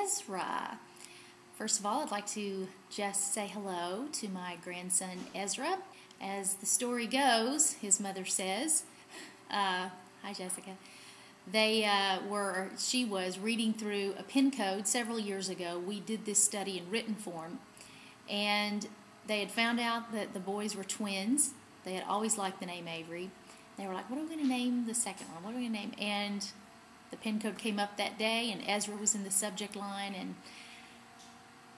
Ezra. First of all, I'd like to just say hello to my grandson Ezra. As the story goes, his mother says, hi Jessica, she was reading through a pin code several years ago. We did this study in written form, and they had found out that the boys were twins. They had always liked the name Avery. They were like, what are we going to name the second one? What are we going to name? And the pin code came up that day, and Ezra was in the subject line, and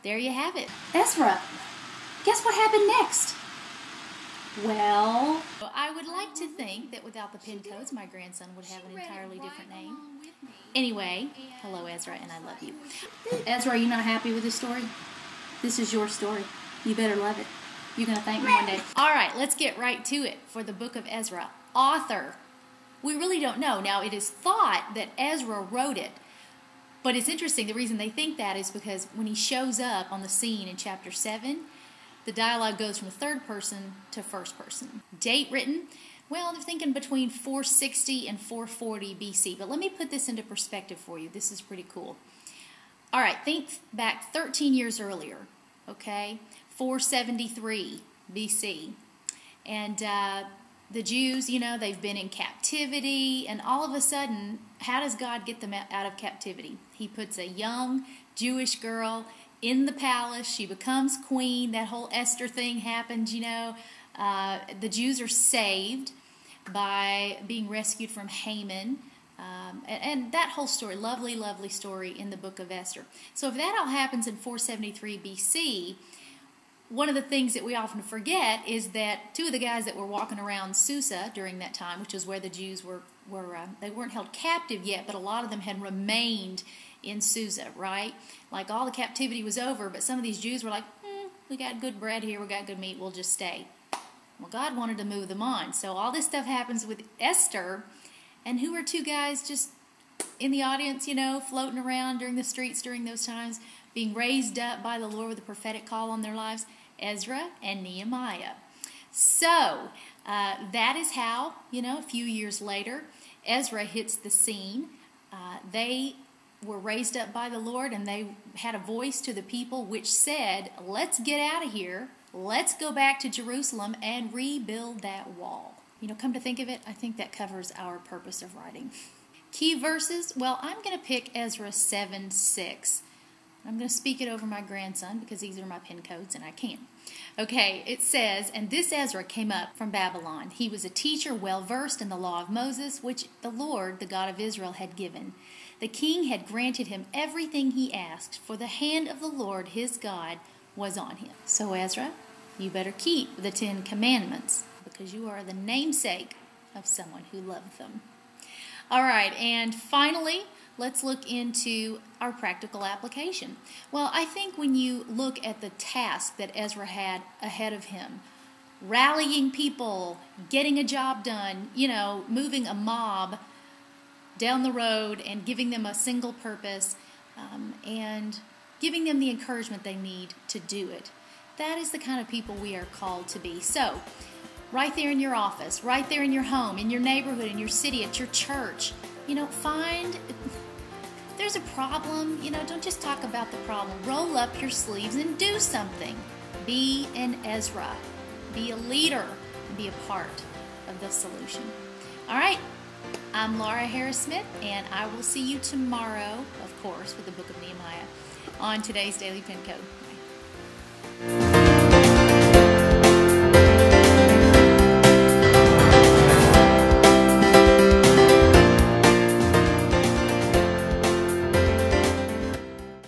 there you have it. Ezra, guess what happened next? Well, I would like to think that without the pin codes, my grandson would have an entirely different name. Anyway, hello Ezra, and I love you. Ezra, are you not happy with this story? This is your story. You better love it. You're going to thank me one day. All right, let's get right to it for the book of Ezra. Author, we really don't know. Now, it is thought that Ezra wrote it, but it's interesting. The reason they think that is because when he shows up on the scene in chapter 7, the dialogue goes from third person to first person. Date written, well, they're thinking between 460 and 440 BC, but let me put this into perspective for you. This is pretty cool. All right, think back 13 years earlier, okay, 473 BC, and the Jews, you know, they've been in captivity, and all of a sudden, how does God get them out of captivity? He puts a young Jewish girl in the palace. She becomes queen. That whole Esther thing happens, you know. The Jews are saved by being rescued from Haman, and that whole story, lovely, lovely story in the book of Esther. So if that all happens in 473 BC, one of the things that we often forget is that two of the guys that were walking around Susa during that time, which is where the Jews they weren't held captive yet, but a lot of them had remained in Susa, right? Like all the captivity was over, but some of these Jews were like, we got good bread here, we got good meat, we'll just stay. Well, God wanted to move them on. So all this stuff happens with Esther, and who are two guys just in the audience, you know, floating around during the streets during those times, being raised up by the Lord with a prophetic call on their lives? Ezra and Nehemiah. So that is how, you know, a few years later, Ezra hits the scene. They were raised up by the Lord, and they had a voice to the people which said, let's get out of here. Let's go back to Jerusalem and rebuild that wall. You know, come to think of it, I think that covers our purpose of writing. Key verses, well, I'm going to pick Ezra 7:6. I'm going to speak it over my grandson because these are my pin codes and I can. Okay, it says, and this Ezra came up from Babylon. He was a teacher well versed in the law of Moses, which the Lord, the God of Israel, had given. The king had granted him everything he asked, for the hand of the Lord his God was on him. So Ezra, you better keep the 10 Commandments, because you are the namesake of someone who loved them. All right, and finally, let's look into our practical application. Well, I think when you look at the task that Ezra had ahead of him, rallying people, getting a job done, you know, moving a mob down the road and giving them a single purpose, and giving them the encouragement they need to do it. That is the kind of people we are called to be. So, right there in your office, right there in your home, in your neighborhood, in your city, at your church, you know, there's a problem, you know, don't just talk about the problem. Roll up your sleeves and do something. Be an Ezra. Be a leader and be a part of the solution. All right, I'm Laura Harris-Smith, and I will see you tomorrow, of course, with the book of Nehemiah on today's Daily Pin Code. Bye.